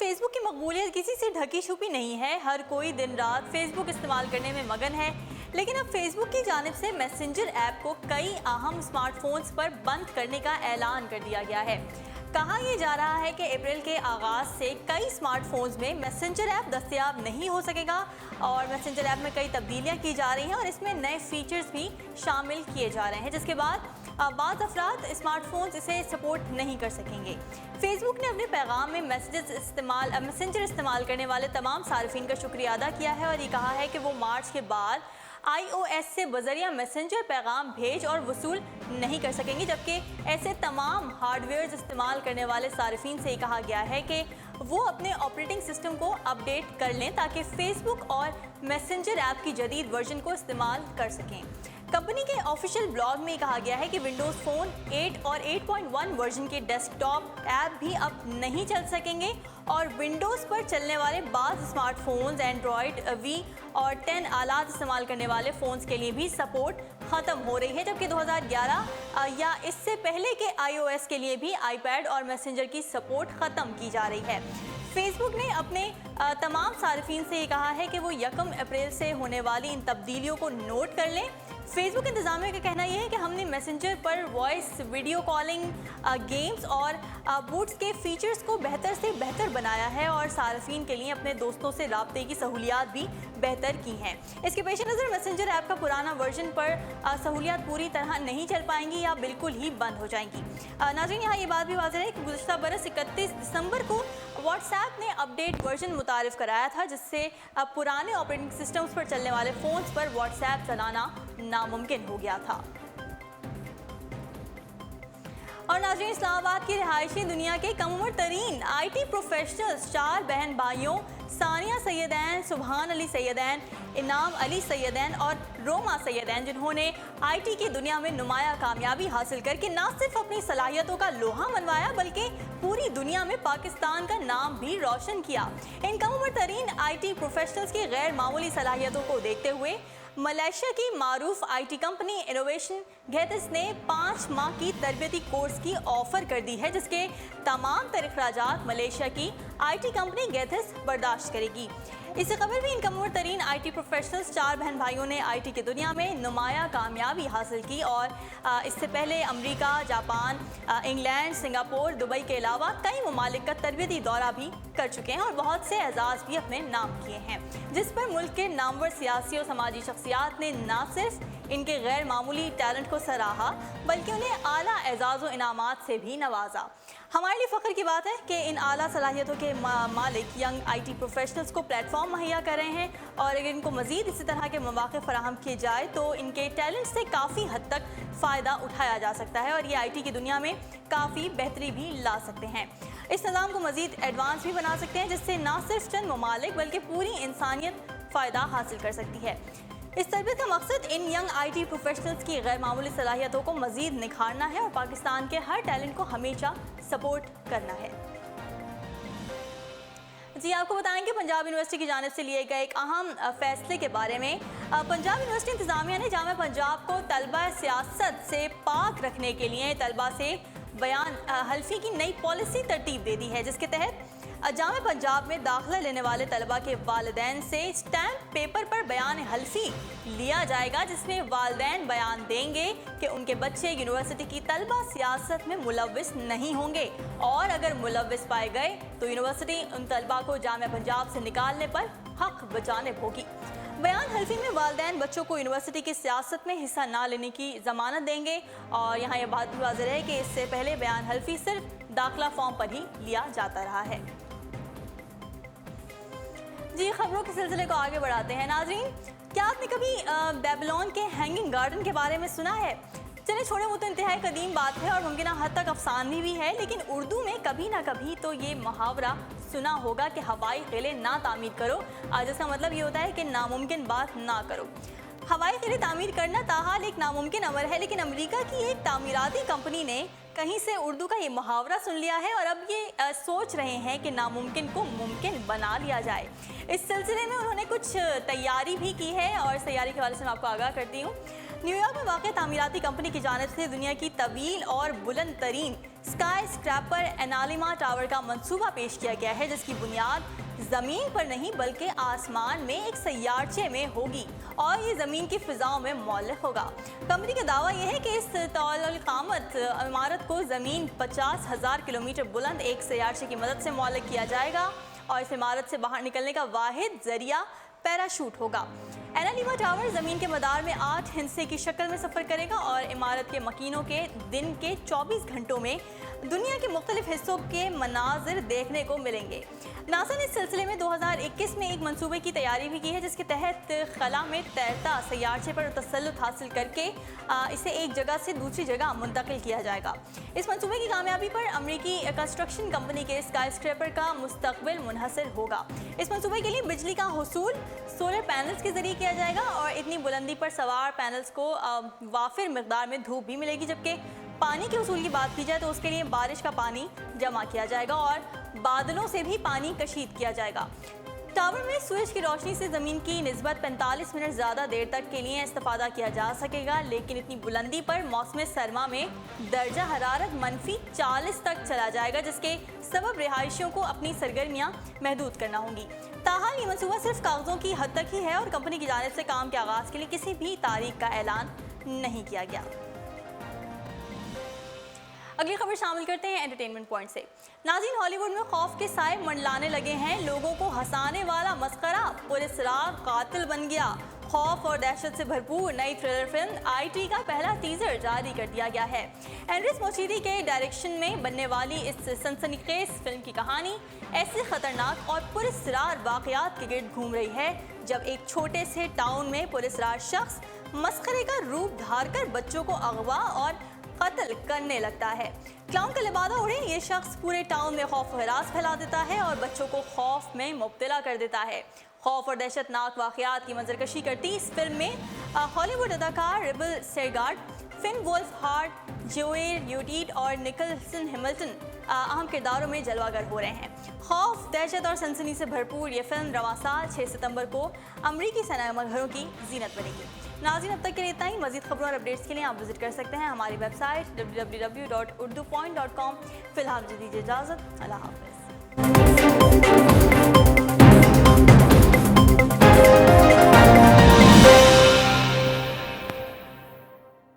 Facebook की मकबूलियत किसी से ढकी छुपी नहीं है। हर कोई दिन रात फेसबुक इस्तेमाल करने में मगन है, लेकिन अब फेसबुक की जानिब से मैसेंजर ऐप को कई अहम स्मार्टफोन्स पर बंद करने का ऐलान कर दिया गया है। कहा यह जा रहा है कि अप्रैल के आगाज से कई स्मार्टफोन्स में मैसेंजर ऐप दस्तयाब नहीं हो सकेगा और मैसेंजर ऐप में कई तब्दीलियां की जा रही हैं और इसमें नए फीचर्स भी शामिल किए जा रहे हैं, जिसके बाद बाज़ अफराद स्मार्टफोन्स इसे सपोर्ट नहीं कर सकेंगे। फेसबुक ने अपने पैगाम में मैसेंजर इस्तेमाल करने वाले तमाम सार्फिन का शुक्रिया अदा किया है और ये कहा है कि वो मार्च के बाद iOS से बजरिया मैसेंजर पैगाम भेज और वसूल नहीं कर सकेंगे, जबकि ऐसे तमाम हार्डवेयर इस्तेमाल करने वाले सार्फिन से कहा गया है कि वो अपने ऑपरेटिंग सिस्टम को अपडेट कर लें ताकि फेसबुक और मैसेंजर ऐप की जदीद वर्जन को इस्तेमाल कर सकें। कंपनी के ऑफिशियल ब्लॉग में कहा गया है कि विंडोज़ फ़ोन 8 और 8.1 वर्जन के डेस्कटॉप ऐप भी अब नहीं चल सकेंगे और विंडोज़ पर चलने वाले बाज़ स्मार्टफोन्स एंड्रॉयड वी और 10 आलात इस्तेमाल करने वाले फ़ोन्स के लिए भी सपोर्ट ख़त्म हो रही है, जबकि 2011 या इससे पहले के iOS के लिए भी आईपैड और मैसेंजर की सपोर्ट ख़त्म की जा रही है। फेसबुक ने अपने तमाम सार्फिन से ये कहा है कि वो 1 अप्रैल से होने वाली इन तब्दीलियों को नोट कर लें। फेसबुक इंतजामिया का कहना यह है कि हमने मैसेंजर पर वॉइस, वीडियो कॉलिंग, गेम्स और बूट्स के फीचर्स को बेहतर से बेहतर बनाया है और सार्फिन के लिए अपने दोस्तों से राब्ते की सहूलियात भी बेहतर की हैं। इसके पेश नज़र मैसेंजर ऐप का पुराना वर्जन पर सहूलियात पूरी तरह नहीं चल पाएंगी या बिल्कुल ही बंद हो जाएंगी। नाज़रीन, यहाँ ये बात भी वाज़ेह है कि गुज़िश्ता बरस 31 दिसंबर को व्हाट्सएप ने अपडेट वर्जन मुतारिफ कराया था, जिससे अब पुराने ऑपरेटिंग सिस्टम्स पर चलने वाले फ़ोन्स पर व्हाट्सएप चलाना नामुमकिन हो गया था। और नाज़रीन, इस्लामाबाद की रिहायशी दुनिया के कम उम्र तरीन IT प्रोफेशनल्स 4 बहन भाइयों सानिया सैयदैन, सुबहान अली सैयदैन, इनाम अली सैयदैन और रोमा सैयदैन, जिन्होंने IT की दुनिया में नुमाया कामयाबी हासिल करके न सिर्फ अपनी सलाहियतों का लोहा मनवाया बल्कि पूरी दुनिया में पाकिस्तान का नाम भी रोशन किया। इन कम उम्र तरीन IT प्रोफेशनल्स की गैर मामूली सलाहियतों को देखते हुए मलेशिया की मारूफ IT कंपनी इनोवेशन गेथिस ने 5 माह की तरबियती कोर्स की ऑफर कर दी है, जिसके तमाम अखराजात मलेशिया की IT कंपनी गेथिस बर्दाश्त करेगी। इससे कबल भी इन कम उम्र तरीन IT प्रोफेशनल्स 4 बहन भाइयों ने IT की दुनिया में नुमाया कामयाबी हासिल की और इससे पहले America, Japan, England, Singapore, Dubai के अलावा कई ममालिक का तरबियती दौरा भी कर चुके हैं और बहुत से एजाज़ भी अपने नाम किए हैं, जिस पर मुल्क के नामवर सियासी और समाजी शख्सियात ने न सिर्फ इनके गैर मामूली टैलेंट को सराहा बल्कि उन्हें आला एजाज़ व इनामात से भी नवाजा। हमारे लिए फ़ख्र की बात है कि इन आला सलाहियतों के मालिक यंग IT प्रोफेशनल्स को प्लेटफॉर्म मुहैया कर रहे हैं और अगर इनको मज़ीद इसी तरह के मौक़े फराहम किए जाए तो इनके टैलेंट से काफ़ी हद तक फ़ायदा उठाया जा सकता है और ये IT की दुनिया में काफ़ी बेहतरी भी ला सकते हैं। इस निज़ाम को मज़ीद एडवांस भी बना सकते हैं, जिससे न सिर्फ चंद ममालिक बल्कि पूरी इंसानियत फ़ायदा हासिल कर सकती है। इस तरबियत का मकसद इन यंग IT प्रोफेशनल्स की गैर मामूली सलाहियतों को मज़ीद निखारना है और पाकिस्तान के हर टैलेंट को हमेशा सपोर्ट करना है। जी, आपको बताएंगे पंजाब यूनिवर्सिटी की जानिब से लिए गए एक अहम फैसले के बारे में। पंजाब यूनिवर्सिटी इंतजामिया ने जामिया पंजाब को तलबा सियासत से पाक रखने के लिए तलबा से बयान हल्फी की नई पॉलिसी तरतीब दे दी है, जिसके तहत जामिया पंजाब में दाखिला लेने वाले तलबा के वालिदैन से स्टैम्प पेपर पर बयान हल्फी लिया जाएगा, जिसमें वालिदैन बयान देंगे कि उनके बच्चे यूनिवर्सिटी की तलबा सियासत में मुलव्विस नहीं होंगे और अगर मुलव्विस पाए गए तो यूनिवर्सिटी उन तलबा को जामिया पंजाब से निकालने पर हक बचानिब होगी। बयान हल्फी में वालिदैन बच्चों को यूनिवर्सिटी की सियासत में हिस्सा ना लेने की जमानत देंगे और यहाँ यह बात भी वाज़ेह है कि इससे पहले बयान हल्फी सिर्फ दाखिला फॉर्म पर ही लिया जाता रहा है। जी, खबरों के सिलसिले को आगे बढ़ाते हैं। नाज़रीन, क्या आपने कभी बेबीलोन के हैंगिंग गार्डन के बारे में सुना है? चलिए छोड़े, वो तो इंतहाई कदीम बात है और मुमकिन हद तक अफसानी भी है, लेकिन उर्दू में कभी ना कभी तो ये मुहावरा सुना होगा कि हवाई किले ना तामीर करो, जिसका मतलब ये होता है कि नामुमकिन बात ना करो। हवाई किले तामीर करना ताहाल एक नामुमकिन अमर है, लेकिन अमेरिका की एक तामीराती कंपनी ने कहीं से उर्दू का ये मुहावरा सुन लिया है और अब ये सोच रहे हैं कि नामुमकिन को मुमकिन बना लिया जाए। इस सिलसिले में उन्होंने कुछ तैयारी भी की है और इस तैयारी के हवाले से मैं आपको आगाह करती हूँ। न्यूयॉर्क में वाक़ तामीराती कंपनी की जानिब से दुनिया की तवील और बुलंद तरीन स्काई स्क्रैपर एनालिमा टावर का मंसूबा पेश किया गया है, जिसकी बुनियाद ज़मीन पर नहीं बल्कि आसमान में एक सैयारचे में होगी और ये ज़मीन की फ़िज़ाओं में मौलिक होगा। कंपनी का दावा यह है कि इस तौल-क़ामत इमारत को ज़मीन 50,000 किलोमीटर बुलंद एक सैयारचे की मदद से मौलिक किया जाएगा और इस इमारत से बाहर निकलने का वाहिद ज़रिया पैराशूट होगा। एनालिमा टावर ज़मीन के मदार में 8 हिस्से की शक्ल में सफ़र करेगा और इमारत के मकीनों के दिन के 24 घंटों में दुनिया के मुख्तलिफ हिस्सों के मनाजिर देखने को मिलेंगे। नासा ने इस सिलसिले में 2021 में एक मंसूबे की तैयारी भी की है, जिसके तहत खला में तैरता सैयारचे पर तसल्लुत हासिल करके इसे एक जगह से दूसरी जगह मुंतकिल किया जाएगा। इस मंसूबे की कामयाबी पर अमरीकी कंस्ट्रक्शन कंपनी के स्काई स्क्रैपर का मुस्तकबिल मुनहसर होगा। इस मंसूबे के लिए बिजली का हुसूल सोलर पैनल्स के जरिए किया जाएगा और इतनी बुलंदी पर सवार पैनल्स को वाफिर मिकदार में धूप भी मिलेगी, जबकि पानी के उसूल की बात की जाए तो उसके लिए बारिश का पानी जमा किया जाएगा और बादलों से भी पानी कशीद किया जाएगा। टावर में सूरज की रोशनी से ज़मीन की निस्बत 45 मिनट ज़्यादा देर तक के लिए इस्तेफादा किया जा सकेगा, लेकिन इतनी बुलंदी पर मौसम सरमा में दर्जा हरारत -40 तक चला जाएगा, जिसके सबब रिहायशियों को अपनी सरगर्मियाँ महदूद करना होंगी। ताहाल ये मनसूबा सिर्फ कागजों की हद तक ही है और कंपनी की जानिब से काम के आगाज़ के लिए किसी भी तारीख का ऐलान नहीं किया गया। अगली खबर शामिल करते हैं एंटरटेनमेंट पॉइंट से। नाज़रीन, हॉलीवुड में खौफ के साए मंडलाने लगे हैं। लोगों को हंसाने वाला मस्खरा पुलिस राग कातिल बन गया। खौफ और दहशत से भरपूर नई थ्रिलर फिल्म IT का पहला टीजर जारी कर दिया गया है। एंड्रिस मोचीदी के डायरेक्शन में बनने वाली इस सनसनीखेज फिल्म की कहानी ऐसे खतरनाक और पुलिसरार वाक़यात के गिर्द घूम रही है, जब एक छोटे से टाउन में पुलिसरार शख्स मस्खरे का रूप धार कर बच्चों को अगवा और कत्ल करने लगता है। क्लाउन का लिबादा ओढ़े ये शख्स पूरे टाउन में खौफ और हरास फैला देता है और बच्चों को खौफ में मुब्तला कर देता है। खौफ और दहशतनाक वाक़यात की मंजरकशी करती इस फिल्म में हॉलीवुड अदाकार रिबल सेगार्ड, फिन वोल्फहार्ड, जोएल यूटीट और निकोलसन हैमिल्टन अहम किरदारों में जलवागर हो रहे हैं। खौफ, दहशत और सनसनी से भरपूर ये फिल्म रवां साल 6 सितंबर को अमरीकी सिनेमाघरों की जीनत बनेगी। नाज़रीन, अब तक के लिए इतना ही। मज़ीद खबरों और अपडेट्स के लिए आप विजिट कर सकते हैं हमारी वेबसाइट www.urdupoint.com। फिलहाल मुझे दीजिए इजाज़त। अल्लाह हाफ़िज़।